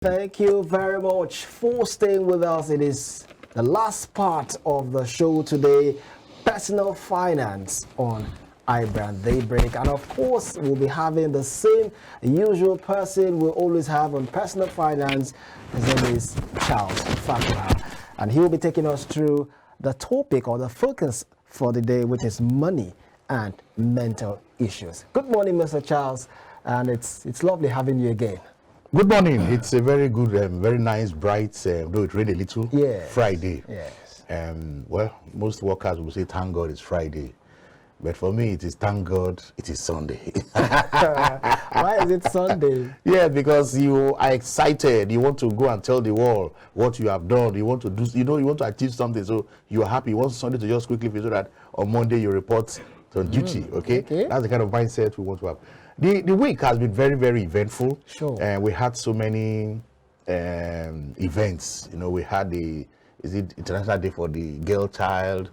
Thank you very much for staying with us. It is the last part of the show today, personal finance on iBrand Daybreak. And of course, we'll be having the same usual person we always have on personal finance. His name is Charles Fakwa. And he will be taking us through the topic or the focus for the day, which is money and mental issues. Good morning, Mr. Charles. And it's lovely having you again. Good morning. It's a very good, very nice, bright, though it rained a little, Friday. Yes. Well, most workers will say, thank God it's Friday. But for me, it is thank God it is Sunday. Why is it Sunday? Yeah, because you are excited. You want to go and tell the world what you have done. You want to do, you want to achieve something. So you are happy. You want Sunday to just quickly finish so that on Monday you report to duty. Okay? That's the kind of mindset we want to have. The week has been very, very eventful. Sure. And we had so many events. We had is it International Day for the Girl Child?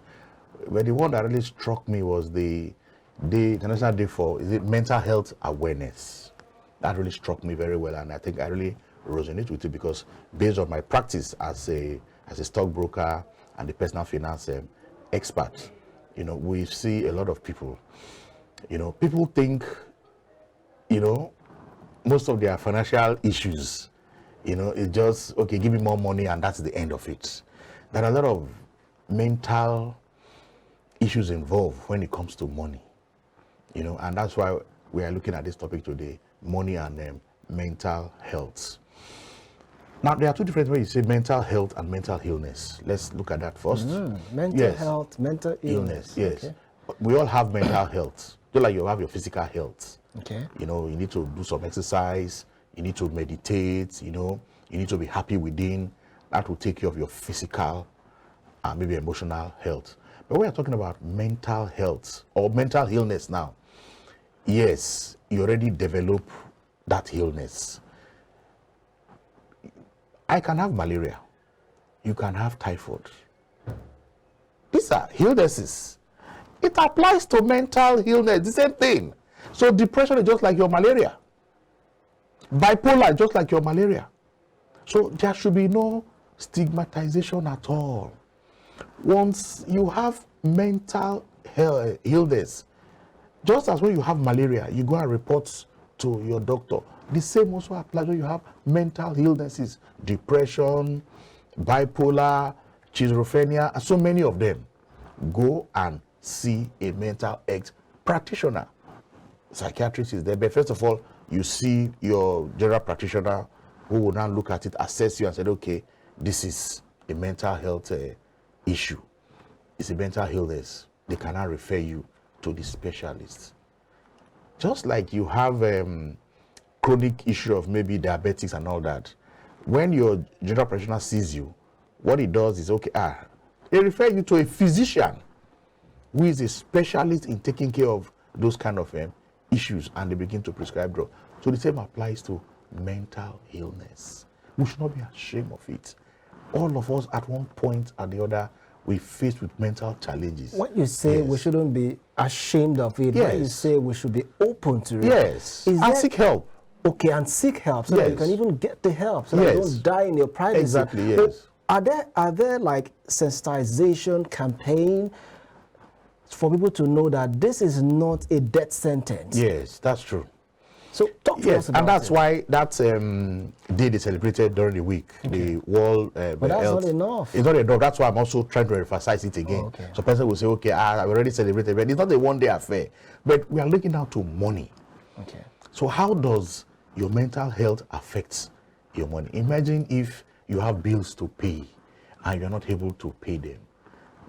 But the one that really struck me was the International Day for mental health awareness. That really struck me very well, and I think I really resonate with it because based on my practice as a stockbroker and a personal finance expert, we see a lot of people. People think, most of their financial issues, it's just, okay, give me more money and that's the end of it. There are a lot of mental issues involved when it comes to money, and that's why we are looking at this topic today, money and mental health. Now, there are two different ways you say mental health and mental illness. Let's look at that first. Mental health, mental illness. Yes. Okay. We all have mental health, just like you have your physical health. Okay. You need to do some exercise, you need to meditate, you need to be happy within. That will take care of your physical and maybe emotional health. But we are talking about mental health or mental illness now. Yes, you already develop that illness. I can have malaria. You can have typhoid. These are illnesses. It applies to mental illness, the same thing. So depression is just like your malaria. Bipolar is just like your malaria. So there should be no stigmatization at all. Once you have mental illness, just as when you have malaria, you go and report to your doctor. The same also applies when you have mental illnesses, depression, bipolar, schizophrenia, and so many of them. Go and see a mental health practitioner. Psychiatrist is there, but first of all, you see your general practitioner who will now look at it, assess you, and say, okay, this is a mental health issue. It's a mental illness. They cannot refer you to the specialist. Just like you have chronic issue of maybe diabetics and all that, when your general practitioner sees you, what he does is, okay, they refer you to a physician who is a specialist in taking care of those kind of issues, and they begin to prescribe drugs. So the same applies to mental illness. We should not be ashamed of it. All of us at one point or the other, we faced with mental challenges. When you say we shouldn't be ashamed of it, when you say we should be open to it. Yes, and seek help. Okay, and seek help so that you can even get the help, so that you don't die in your privacy. Exactly, yes. Are there like sensitization campaign for people to know that this is not a death sentence? Yes, that's true. So talk to us about and that's it. why that day they celebrated during the week, the World But that's Health. not enough. It's not enough. That's why I'm also trying to emphasize it again. Okay. So person will say, okay, I've already celebrated, but it's not a one-day affair. But we are looking now to money. Okay. So how does your mental health affect your money? Imagine if you have bills to pay and you're not able to pay them.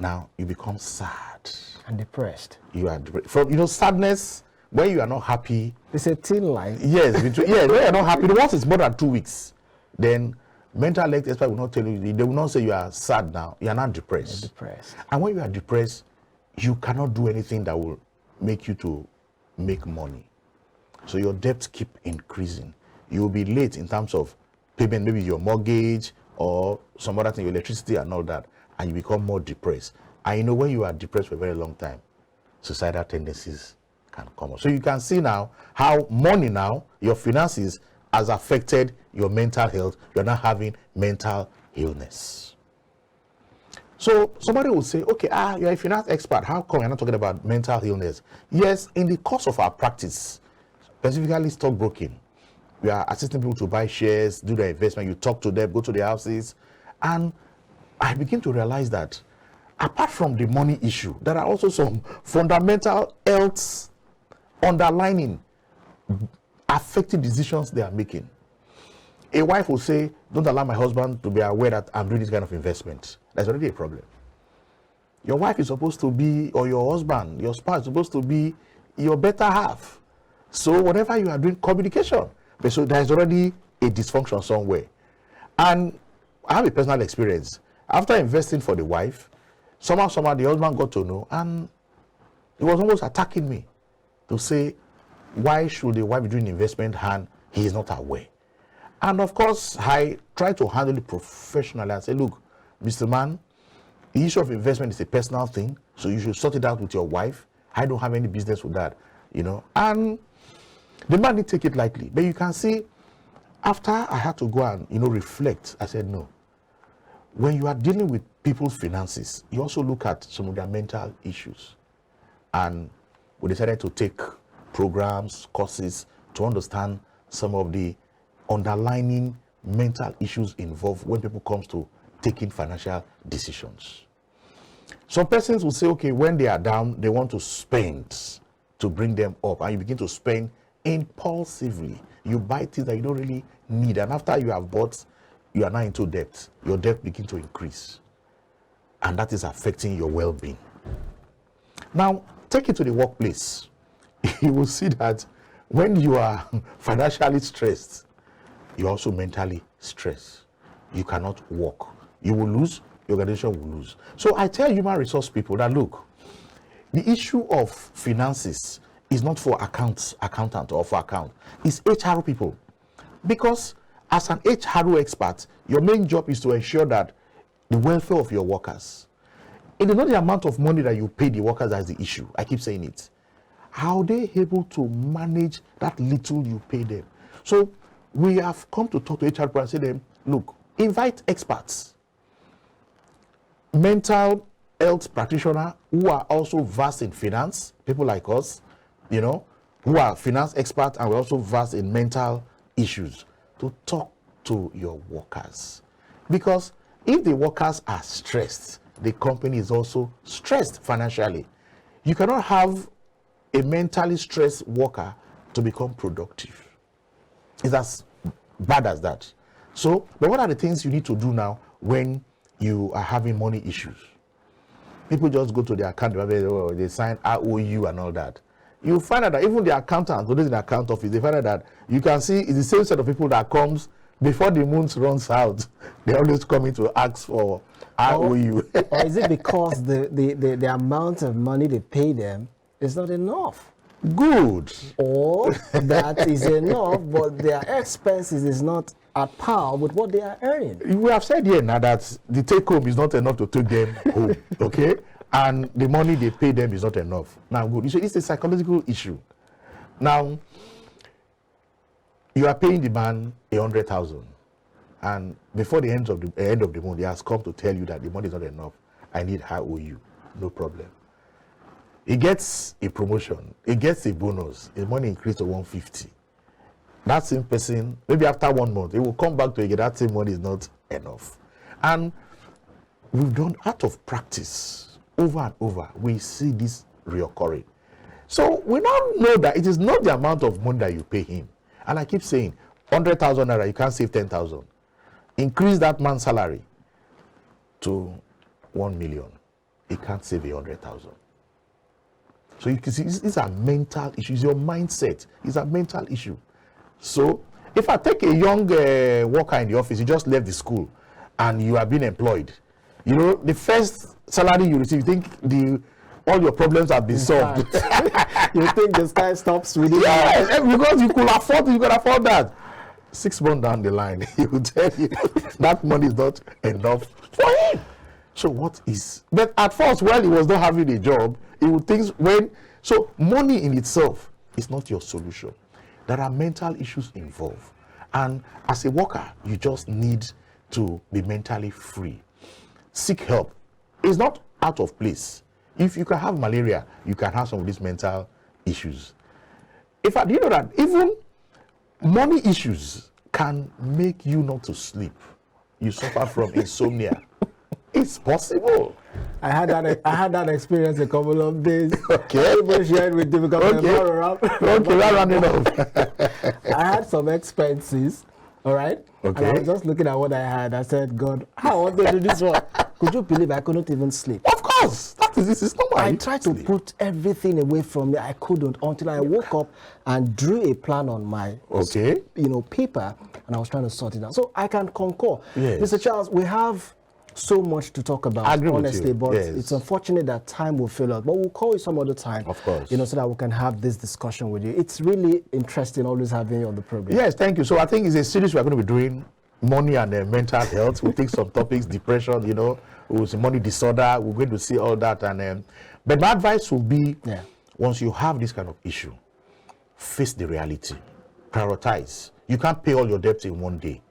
Now you become sad And depressed. You are from sadness when you are not happy. It's a thin line. Yes, when you are not happy. Once it's more than 2 weeks, then mental health expert will not tell you. They will not say you are sad now. You are not depressed. You're depressed. And when you are depressed, you cannot do anything that will make you to make money. So your debts keep increasing. You will be late in terms of payment, maybe your mortgage or some other thing, your electricity and all that, and you become more depressed. And when you are depressed for a very long time, suicidal tendencies can come up. So you can see now how money now, your finances has affected your mental health, you're not having mental illness. So somebody will say, okay, you're a finance expert. How come you're not talking about mental illness? Yes, in the course of our practice, specifically stockbroking, we are assisting people to buy shares, do their investment. You talk to them, go to their houses. And I begin to realize that apart from the money issue, there are also some fundamental health underlining affecting decisions they are making. A wife will say, don't allow my husband to be aware that I'm doing this kind of investment. That's already a problem. Your wife is supposed to be, or your husband, your spouse is supposed to be your better half. So whatever you are doing, communication. But so there's already a dysfunction somewhere. And I have a personal experience. After investing for the wife, somehow the husband got to know, and he was almost attacking me to say, why should the wife be doing investment and he is not aware? And of course, I try to handle it professionally and say, look, Mr. Man, the issue of investment is a personal thing, so you should sort it out with your wife. I don't have any business with that, And the man didn't take it lightly. But you can see, after I had to go and, reflect, I said, no. When you are dealing with people's finances, you also look at some of their mental issues. And we decided to take programs, courses, to understand some of the underlying mental issues involved when people comes to taking financial decisions. Some persons will say, okay, when they are down, they want to spend to bring them up, and you begin to spend impulsively. You buy things that you don't really need, and after you have bought, you are now into debt. Your debt begins to increase, and that is affecting your well-being. Now, take it to the workplace. You will see that when you are financially stressed, you're also mentally stressed. You cannot work. You will lose, your organization will lose. So I tell human resource people that, look, the issue of finances is not for accountant or for account. It's HR people. Because as an HR expert, your main job is to ensure that the welfare of your workers. It is not the amount of money that you pay the workers that's the issue. I keep saying it. How are they able to manage that little you pay them? So we have come to talk to HR people and say to them, look, invite experts, mental health practitioners who are also versed in finance, people like us, who are finance experts, and we're also versed in mental issues, to talk to your workers. Because if the workers are stressed, the company is also stressed financially. You cannot have a mentally stressed worker to become productive. It's as bad as that. So, but what are the things you need to do now when you are having money issues? People just go to their account, they sign ROU and all that. You find out that even the accountant, who is in the account office, they find out that you can see it's the same set of people that comes before the month runs out. They always come in to ask for ROU. Or is it because the amount of money they pay them is not enough? Good. Or that is enough, but their expenses is not at par with what they are earning. We have said here now that the take home is not enough to take them home, okay? And the money they pay them is not enough. Now, good. So it's a psychological issue. Now, you are paying the man 100,000, and before the end of the month, he has come to tell you that the money is not enough. I need ROU. No problem. He gets a promotion. He gets a bonus. His money increased to 150. That same person, maybe after 1 month, he will come back to again. That same money is not enough. And we've done out of practice over and over. We see this reoccurring. So we now know that it is not the amount of money that you pay him. And I keep saying, 100,000 naira, you can't save 10,000. Increase that man's salary to 1 million. He can't save 100,000. So you can see these are mental issues. Your mindset is a mental issue. So if I take a young worker in the office, you just left the school and you are being employed, the first salary you receive, you think all your problems have been solved. You think the sky stops with you? Yeah, because you could afford that. 6 months down the line, he will tell you that money is not enough for him. So but at first, while he was not having a job, he would think so money in itself is not your solution. There are mental issues involved. And as a worker, you just need to be mentally free. Seek help. It's not out of place. If you can have malaria, you can have some of these mental issues. In fact, you know that even money issues can make you not to sleep. You suffer from insomnia. It's possible. I had that experience a couple of days. Okay. People shared with you because Okay, we're running off. I had some expenses, all right? Okay. And I was just looking at what I had. I said, God, how I want to do this one? Could you believe I couldn't even sleep? Of course. This is normal. I tried to put everything away from me. I couldn't until I woke up and drew a plan on my paper, and I was trying to sort it out. So I can concur. Yes. Mr. Charles, we have so much to talk about, I agree honestly, with you. but Yes. it's unfortunate that time will fail us. But we'll call you some other time, Of course. so that we can have this discussion with you. It's really interesting always having you on the program. Yes, thank you. So I think it's a series we're going to be doing, money and mental health. We'll take some topics, depression, we'll see money disorder. We're going to see all that. And but my advice will be, once you have this kind of issue, face the reality, prioritize. You can't pay all your debts in one day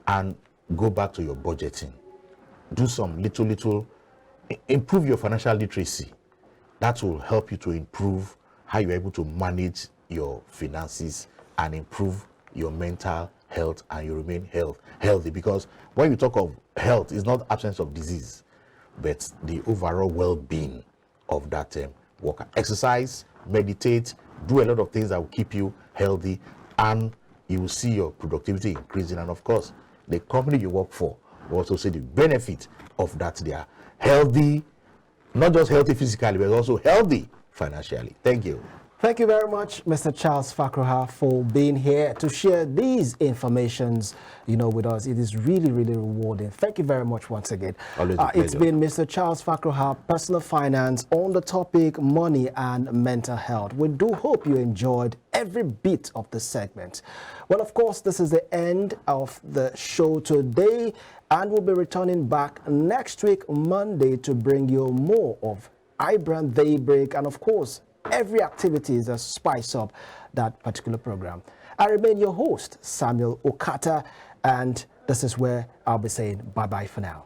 and go back to your budgeting. Do some little, improve your financial literacy. That will help you to improve how you're able to manage your finances and improve your mental health, and you remain healthy. Because when you talk of health, it's not absence of disease, but the overall well-being of that worker. Exercise, meditate, do a lot of things that will keep you healthy, and you will see your productivity increasing. And of course, the company you work for will also see the benefit of that. They are healthy, not just healthy physically, but also healthy financially. Thank you. Thank you very much, Mr. Charles Fakroha, for being here to share these informations, with us. It is really, really rewarding. Thank you very much once again. Always a it's pleasure. been Mr. Charles Fakroha, personal finance, on the topic money and mental health. We do hope you enjoyed every bit of the segment. Well, of course, this is the end of the show today, and we'll be returning back next week, Monday, to bring you more of iBrand Daybreak, and of course, every activity that spice up that particular program. I remain your host, Samuel Okata, and this is where I'll be saying bye-bye for now.